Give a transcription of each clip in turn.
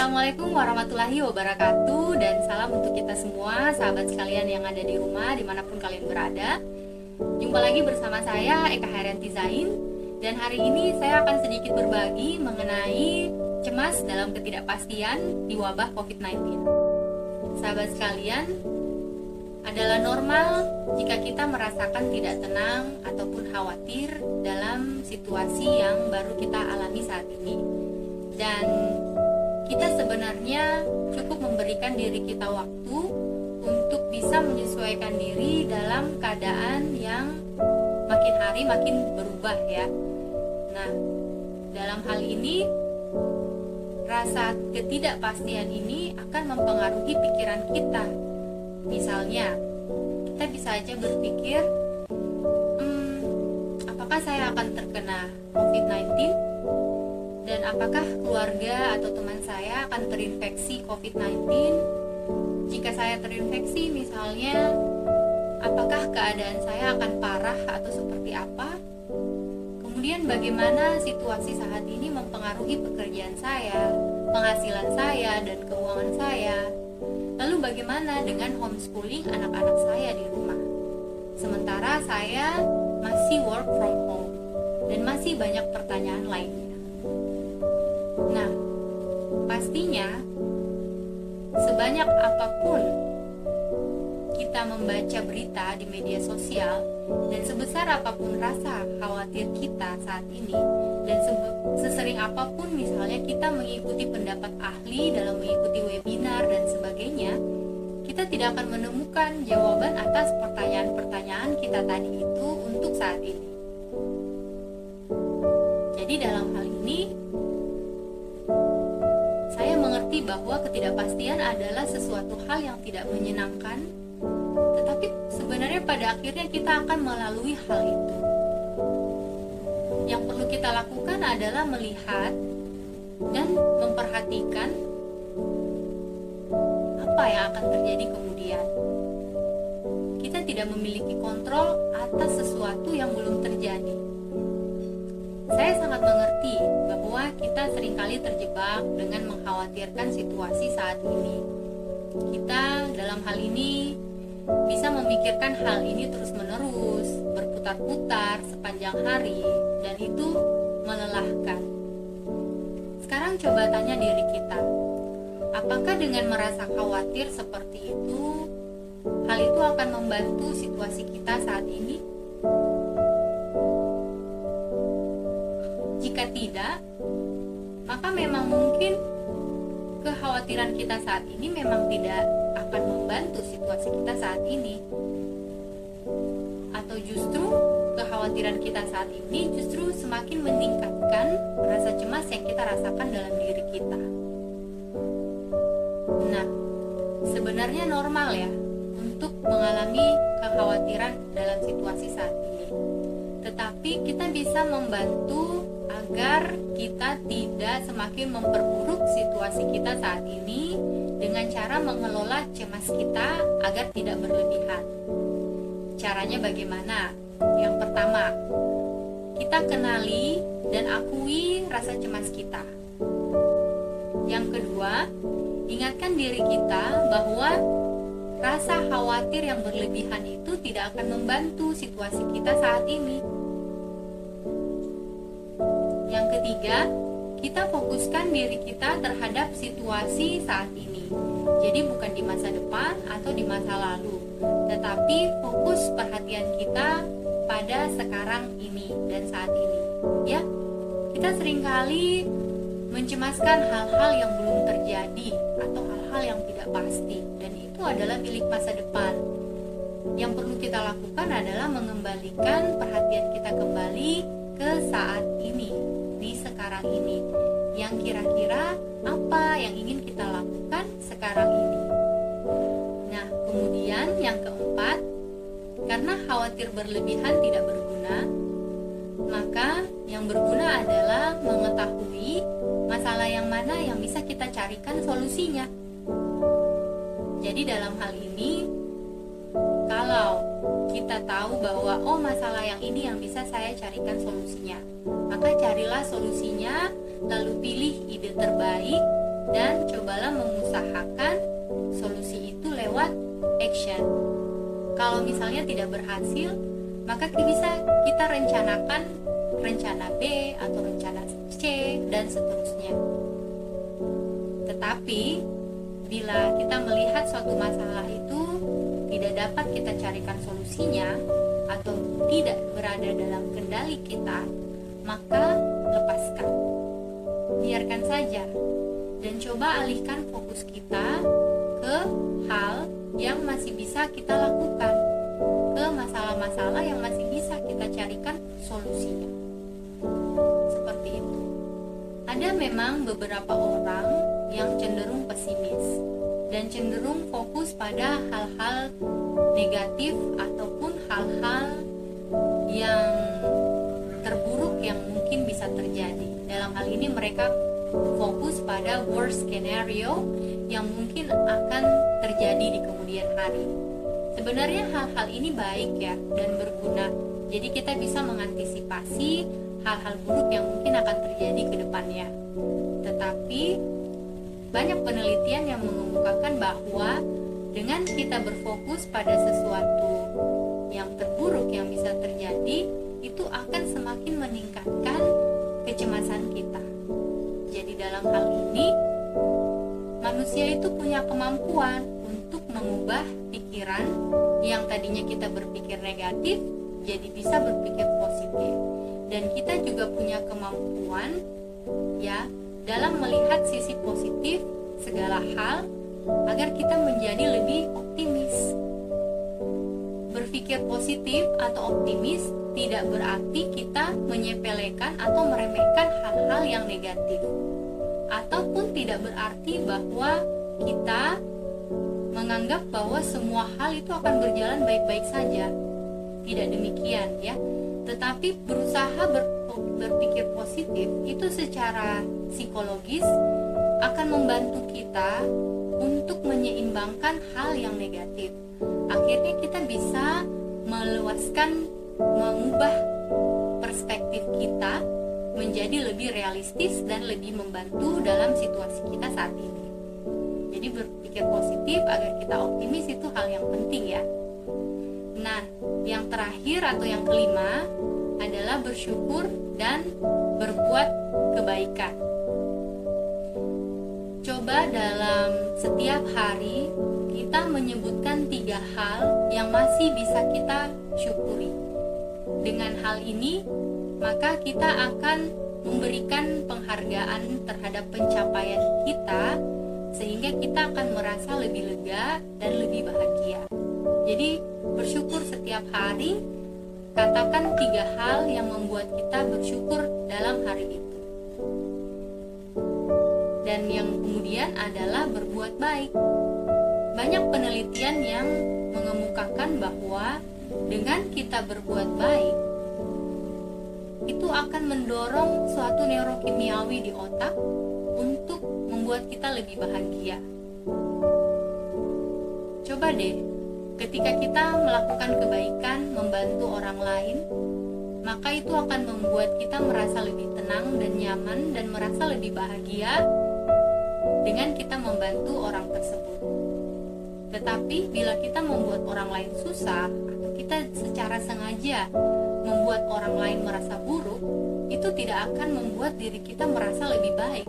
Assalamualaikum warahmatullahi wabarakatuh. Dan salam untuk kita semua, sahabat sekalian yang ada di rumah, dimanapun kalian berada. Jumpa lagi bersama saya, Eka Herianti Zain. Dan hari ini saya akan sedikit berbagi mengenai cemas dalam ketidakpastian di wabah COVID-19. Sahabat sekalian, adalah normal jika kita merasakan tidak tenang ataupun khawatir dalam situasi yang baru kita alami saat ini. Dan kita sebenarnya cukup memberikan diri kita waktu untuk bisa menyesuaikan diri dalam keadaan yang makin hari makin berubah ya. Nah, dalam hal ini rasa ketidakpastian ini akan mempengaruhi pikiran kita. Misalnya, kita bisa aja berpikir, apakah saya akan terkena COVID-19? Dan apakah keluarga atau teman saya akan terinfeksi COVID-19? Jika saya terinfeksi misalnya, apakah keadaan saya akan parah atau seperti apa? Kemudian bagaimana situasi saat ini mempengaruhi pekerjaan saya, penghasilan saya, dan keuangan saya? Lalu bagaimana dengan homeschooling anak-anak saya di rumah? Sementara saya masih work from home dan masih banyak pertanyaan lainnya. Nah, pastinya sebanyak apapun kita membaca berita di media sosial dan sebesar apapun rasa khawatir kita saat ini dan sesering apapun misalnya kita mengikuti pendapat ahli dalam mengikuti webinar dan sebagainya, kita tidak akan menemukan jawaban atas pertanyaan-pertanyaan kita tadi itu untuk saat ini. Jadi dalam hal ini saya mengerti bahwa ketidakpastian adalah sesuatu hal yang tidak menyenangkan, tetapi sebenarnya pada akhirnya kita akan melalui hal itu. Yang perlu kita lakukan adalah melihat dan memperhatikan apa yang akan terjadi kemudian. Kita tidak memiliki kontrol atas sesuatu yang belum terjadi. Saya sangat mengerti bahwa kita seringkali terjebak dengan mengkhawatirkan situasi saat ini. Kita dalam hal ini bisa memikirkan hal ini terus-menerus, berputar-putar sepanjang hari, dan itu melelahkan. Sekarang coba tanya diri kita, apakah dengan merasa khawatir seperti itu, hal itu akan membantu situasi kita saat ini? Jika tidak, maka memang mungkin kekhawatiran kita saat ini memang tidak akan membantu situasi kita saat ini. Atau justru kekhawatiran kita saat ini justru semakin meningkatkan rasa cemas yang kita rasakan dalam diri kita. Nah, sebenarnya normal ya untuk mengalami kekhawatiran dalam situasi saat ini. Tetapi kita bisa membantu agar kita tidak semakin memperburuk situasi kita saat ini dengan cara mengelola cemas kita agar tidak berlebihan. Caranya bagaimana? Yang pertama, kita kenali dan akui rasa cemas kita. Yang kedua, ingatkan diri kita bahwa rasa khawatir yang berlebihan itu tidak akan membantu situasi kita saat ini. Yang ketiga, kita fokuskan diri kita terhadap situasi saat ini. Jadi bukan di masa depan atau di masa lalu, tetapi fokus perhatian kita pada sekarang ini dan saat ini. Ya, kita seringkali mencemaskan hal-hal yang belum terjadi atau hal-hal yang tidak pasti, dan itu adalah milik masa depan. Yang perlu kita lakukan adalah mengembalikan perhatian kita kembali ke saat ini, di sekarang ini, yang kira-kira apa yang ingin kita lakukan sekarang ini. Nah, kemudian yang keempat, karena khawatir berlebihan tidak berguna, maka yang berguna adalah mengetahui masalah yang mana yang bisa kita carikan solusinya. Jadi dalam hal ini, kalau kita tahu bahwa masalah yang ini yang bisa saya carikan solusinya, maka carilah solusinya, lalu pilih ide terbaik dan cobalah mengusahakan solusi itu lewat action. Kalau misalnya tidak berhasil, maka bisa kita rencanakan rencana B atau rencana C dan seterusnya. Tetapi bila kita melihat suatu masalah itu tidak dapat kita carikan solusinya atau tidak berada dalam kendali kita, maka lepaskan, biarkan saja, dan coba alihkan fokus kita ke hal yang masih bisa kita lakukan, ke masalah-masalah yang masih bisa kita carikan solusinya. Seperti itu. Ada memang beberapa orang yang cenderung pesimis dan cenderung fokus pada hal-hal negatif ataupun hal-hal yang terburuk yang mungkin bisa terjadi. Dalam hal ini mereka fokus pada worst scenario yang mungkin akan terjadi di kemudian hari. Sebenarnya hal-hal ini baik ya dan berguna. Jadi kita bisa mengantisipasi hal-hal buruk yang mungkin akan terjadi ke depannya. Tetapi banyak penelitian yang mengemukakan bahwa dengan kita berfokus pada sesuatu yang terburuk yang bisa terjadi, itu akan semakin meningkatkan kecemasan kita. Jadi dalam hal ini, manusia itu punya kemampuan untuk mengubah pikiran yang tadinya kita berpikir negatif jadi bisa berpikir positif. Dan kita juga punya kemampuan ya dalam melihat sisi positif segala hal agar kita menjadi lebih optimis. Berpikir positif atau optimis tidak berarti kita menyepelekan atau meremehkan hal-hal yang negatif, ataupun tidak berarti bahwa kita menganggap bahwa semua hal itu akan berjalan baik-baik saja. Tidak demikian ya. Tetapi berusaha berpikir positif itu secara psikologis akan membantu kita untuk menyeimbangkan hal yang negatif. Akhirnya kita bisa meluaskan, mengubah perspektif kita menjadi lebih realistis dan lebih membantu dalam situasi kita saat ini. Jadi berpikir positif agar kita optimis itu hal yang penting ya. Nah, yang terakhir atau yang kelima adalah bersyukur dan berbuat kebaikan. Coba dalam setiap hari kita menyebutkan 3 hal yang masih bisa kita syukuri. Dengan hal ini, maka kita akan memberikan penghargaan terhadap pencapaian kita sehingga kita akan merasa lebih lega dan lebih bahagia. Jadi bersyukur setiap hari, katakan 3 hal yang membuat kita bersyukur dalam hari itu. Dan yang kemudian adalah berbuat baik. Banyak penelitian yang mengemukakan bahwa dengan kita berbuat baik, itu akan mendorong suatu neurokimiawi di otak untuk membuat kita lebih bahagia. Coba deh, ketika kita melakukan kebaikan, membantu orang lain, maka itu akan membuat kita merasa lebih tenang dan nyaman dan merasa lebih bahagia dengan kita membantu orang tersebut. Tetapi bila kita membuat orang lain susah atau kita secara sengaja membuat orang lain merasa buruk, itu tidak akan membuat diri kita merasa lebih baik.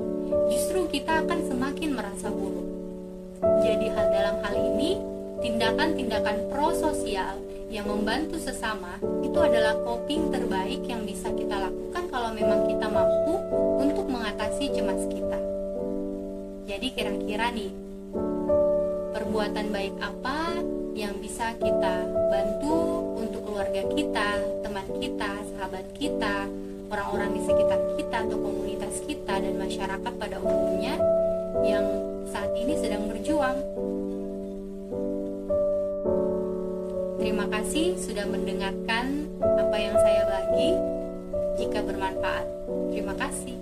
Justru kita akan semakin merasa buruk. Jadi dalam hal ini, tindakan-tindakan prososial yang membantu sesama itu adalah coping terbaik yang bisa kita lakukan kalau memang kita mampu untuk mengatasi cemas kita. Jadi kira-kira nih, perbuatan baik apa yang bisa kita bantu untuk keluarga kita, teman kita, sahabat kita, orang-orang di sekitar kita atau komunitas kita dan masyarakat pada umumnya yang saat ini sedang berjuang. Terima kasih sudah mendengarkan apa yang saya bagi. Jika bermanfaat, terima kasih.